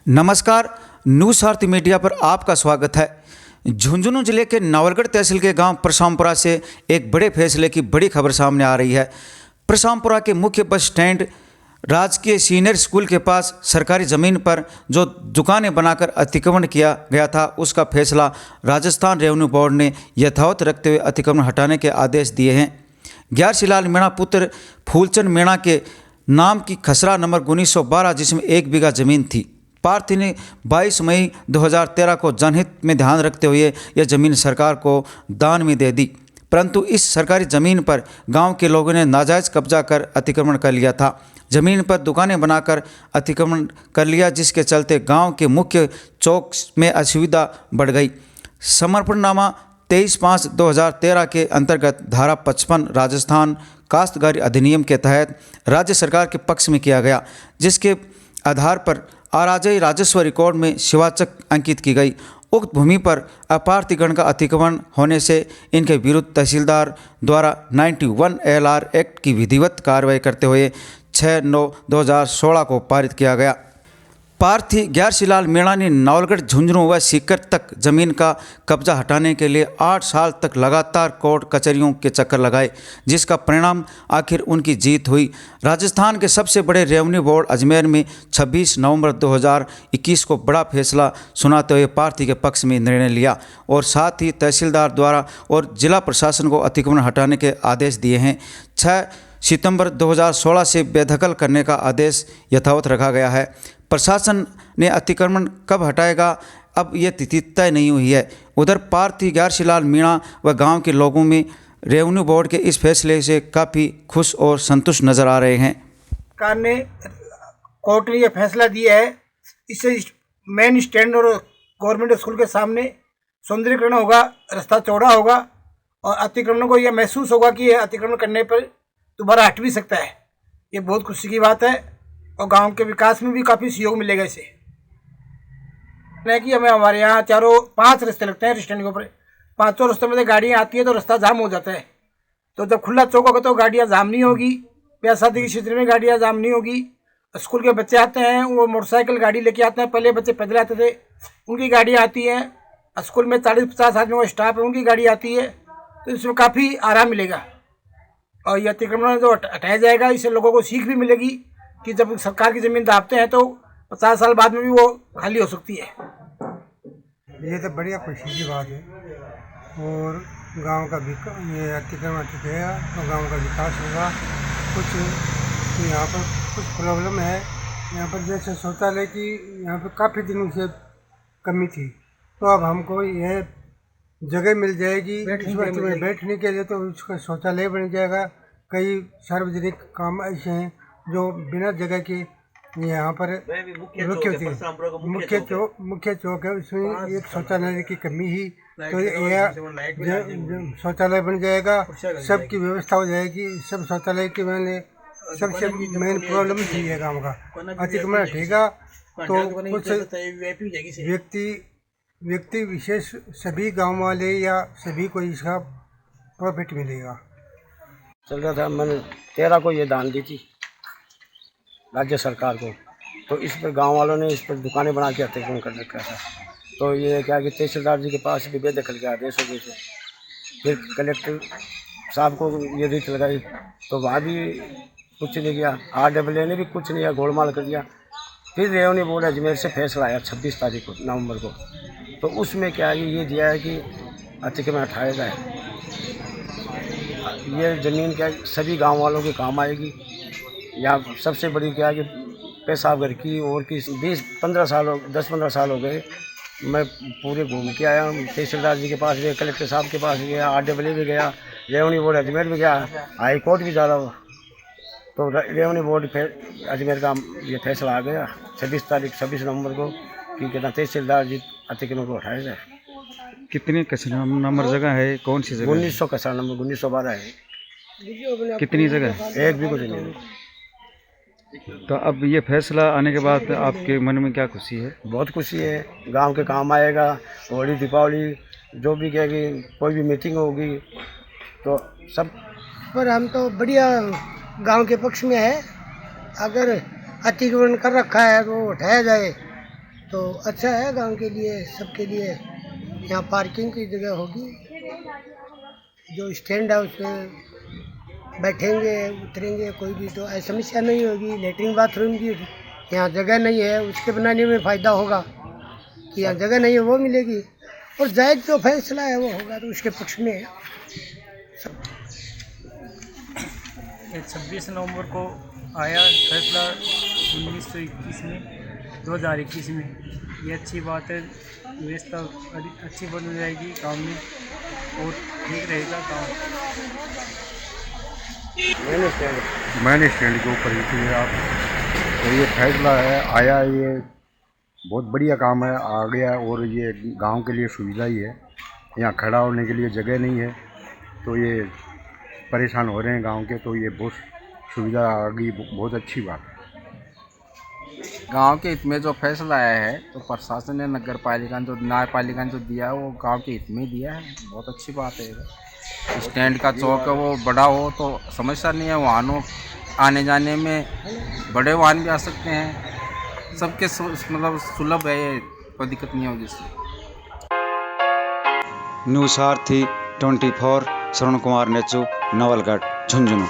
नमस्कार, news Bharti media पर आपका स्वागत है। झुंझुनू जिले के नवलगढ़ तहसील के गांव परसामपुरा से एक बड़े फैसले की बड़ी खबर सामने आ रही है। परसामपुरा के मुख्य बस स्टैंड राजकीय सीनियर स्कूल के पास सरकारी ज़मीन पर जो दुकानें बनाकर अतिक्रमण किया गया था, उसका फैसला राजस्थान रेवेन्यू बोर्ड ने यथावत रखते हुए अतिक्रमण हटाने के आदेश दिए हैं। ग्यारसीलाल मीणा पुत्र फूलचंद मीणा के नाम की खसरा नंबर 1912, जिसमें 1 बीघा ज़मीन थी। पार्थी ने 22 मई 2013 को जनहित में ध्यान रखते हुए यह ज़मीन सरकार को दान में दे दी, परंतु इस सरकारी ज़मीन पर गांव के लोगों ने नाजायज़ कब्जा कर अतिक्रमण कर लिया था। ज़मीन पर दुकानें बनाकर अतिक्रमण कर लिया, जिसके चलते गांव के मुख्य चौक में असुविधा बढ़ गई। समर्पणनामा 23/5/2013 के अंतर्गत धारा 55 राजस्थान काश्तकारी अधिनियम के तहत राज्य सरकार के पक्ष में किया गया, जिसके आधार पर आराजई राजस्व रिकॉर्ड में शिवाचक अंकित की गई। उक्त भूमि पर अपार्थीगण का अतिक्रमण होने से इनके विरुद्ध तहसीलदार द्वारा 91 LR एक्ट की विधिवत कार्रवाई करते हुए 6/9/2016 को पारित किया गया। पार्थी ग्यारसीलाल मीणा ने नवलगढ़, झुंझुनू व सीकर तक जमीन का कब्जा हटाने के लिए 8 साल तक लगातार कोर्ट कचहरियों के चक्कर लगाए, जिसका परिणाम आखिर उनकी जीत हुई। राजस्थान के सबसे बड़े रेवेन्यू बोर्ड अजमेर में 26 नवंबर 2021 को बड़ा फैसला सुनाते हुए पार्थी के पक्ष में निर्णय लिया और साथ ही तहसीलदार द्वारा और जिला प्रशासन को अतिक्रमण हटाने के आदेश दिए हैं। 6 सितंबर 2016 से बेदखल करने का आदेश यथावत रखा गया है। प्रशासन ने अतिक्रमण कब हटाएगा, अब ये तिथि तय नहीं हुई है। उधर पार्थी ग्यारसीलाल मीणा व गांव के लोगों में रेवेन्यू बोर्ड के इस फैसले से काफ़ी खुश और संतुष्ट नजर आ रहे हैं। सरकार ने कोर्ट ने यह फैसला दिया है, इससे मेन स्टैंड और गवर्नमेंट स्कूल के सामने सौंदर्यीकरण होगा, रास्ता चौड़ा होगा और अतिक्रमण को यह महसूस होगा कि यह अतिक्रमण करने पर दोबारा हट भी सकता है। ये बहुत खुशी की बात है और गांव के विकास में भी काफ़ी सहयोग मिलेगा इससे। कि हमें हमारे यहाँ 5 रास्ते लगते हैं स्टैंड के ऊपर, 5 रास्तों में से गाड़ियाँ आती है तो रास्ता जाम हो जाता है। तो जब खुला चौक होगा तो गाड़ियाँ जाम नहीं होगी, ब्याह शादी के क्षेत्र में गाड़ियाँ जाम नहीं होगी। स्कूल के बच्चे आते हैं, वो मोटरसाइकिल गाड़ी लेके आते हैं, पहले बच्चे पैदल आते थे, उनकी गाड़ियाँ आती हैं। स्कूल में 40-50 आदमी का स्टाफ है, उनकी गाड़ी आती है, तो इसमें काफ़ी आराम मिलेगा। और ये अतिक्रमण जो हटाया जाएगा, इससे लोगों को सीख भी मिलेगी कि जब सरकार की ज़मीन दाबते हैं तो 50 साल बाद में भी वो खाली हो सकती है। ये तो बढ़िया खुशी की बात है और गांव का ये अतिक्रमण हटेगा तो गांव का विकास होगा। कुछ यहाँ पर कुछ प्रॉब्लम है, यहाँ पर जैसे शौचालय की यहाँ पर काफ़ी दिनों से कमी थी, तो अब हमको यह जगह मिल जाएगी बैठने के लिए, तो उसका शौचालय बन जाएगा। कई सार्वजनिक काम ऐसे हैं जो बिना जगह के यहाँ पर मुख्य चौक है, उसमें एक शौचालय की कमी ही, तो यह शौचालय बन जाएगा, सबकी व्यवस्था हो जाएगी। सब शौचालय की मैंने सबसे मेन प्रॉब्लम थी है गाँव का। अतिक्रमण हटेगा तो कुछ व्यक्ति विशेष सभी गांव वाले या सभी को इसका प्रॉफिट मिलेगा। चल रहा था, मैंने 13 को ये दान दी थी राज्य सरकार को, तो इस पर गांव वालों ने इस पर दुकानें बना के अतिक्रमण कर रखा था। तो ये क्या कि तहसीलदार जी के पास भी बेदखल के आदेश हो गए थे, फिर कलेक्टर साहब को ये रीत लगाई तो वहाँ भी कुछ नहीं किया, RAA ने भी कुछ नहीं किया, गोलमाल कर दिया। फिर रेवेन्यू बोर्ड अजमेर से फैसला आया 26 तारीख को नवंबर को, तो उसमें क्या है ये दिया है कि अतिक्रमण हटाया जाए। ये ज़मीन क्या सभी गांव वालों के काम आएगी। या सबसे बड़ी क्या है कि पेशाब घर की और की 10-15 साल हो गए, मैं पूरे घूम के आया हूँ। तहसीलदार जी के पास गया, कलेक्टर साहब के पास गया, RAA भी गया, रेवेन्यू बोर्ड अजमेर भी गया, हाई कोर्ट भी जा रहा हुआ। तो रेवेन्यू बोर्ड अजमेर का ये फैसला आ गया 26 नवंबर को कि कहना तहसीलदार जी अतिक्रमण को हटाया जाए। कितनी कचरा नंबर जगह है, कौन सी जगह? 1900 कचरा नंबर 1912 है। कितनी जगह है? एक भी कुछ नहीं। तो अब ये फैसला आने के बाद आपके मन में क्या खुशी है? बहुत खुशी है, गांव के काम आएगा। होली दीपावली जो भी कहेगी, कोई भी मीटिंग होगी तो सब पर हम तो बढ़िया गांव के पक्ष में है। अगर अतिक्रमण कर रखा है तो हटाया जाए तो अच्छा है गांव के लिए, सबके लिए। यहाँ पार्किंग की जगह होगी, जो स्टैंड है उस पर बैठेंगे उतरेंगे कोई भी, तो ऐसी समस्या नहीं होगी। लेटरिन बाथरूम की यहाँ जगह नहीं है, उसके बनाने में फ़ायदा होगा कि यहाँ जगह नहीं है वो मिलेगी, और जायज़ जो फैसला है वो होगा तो उसके पक्ष में है। ये 26 नवंबर को आया फैसला 1921 में 2021 में। ये अच्छी बात है, व्यवस्था अच्छी बन जाएगी गाँव में और ठीक रहेगा गाँव। मैंने स्टैंड के ऊपर ही थी आप, तो ये फैसला है आया, ये बहुत बढ़िया काम है आ गया, और ये गांव के लिए सुविधा ही है। यहाँ खड़ा होने के लिए जगह नहीं है, तो ये परेशान हो रहे हैं गांव के, तो ये बहुत सुविधा आ गई, बहुत अच्छी बात है। गांव के हित में जो फैसला आया है, तो प्रशासन ने नगर पालिका ने जो न्यायपालिका ने जो दिया है वो गांव के हित में दिया है, बहुत अच्छी बात है। स्टैंड का चौक है वो बड़ा हो तो समस्या नहीं है, वाहनों आने जाने में बड़े वाहन भी आ सकते हैं, सबके मतलब सुलभ है, ये कोई दिक्कत नहीं होगी इससे। न्यूज़ सारथी 24 श्रवण कुमार नेचू, नवलगढ़, झुंझुनू।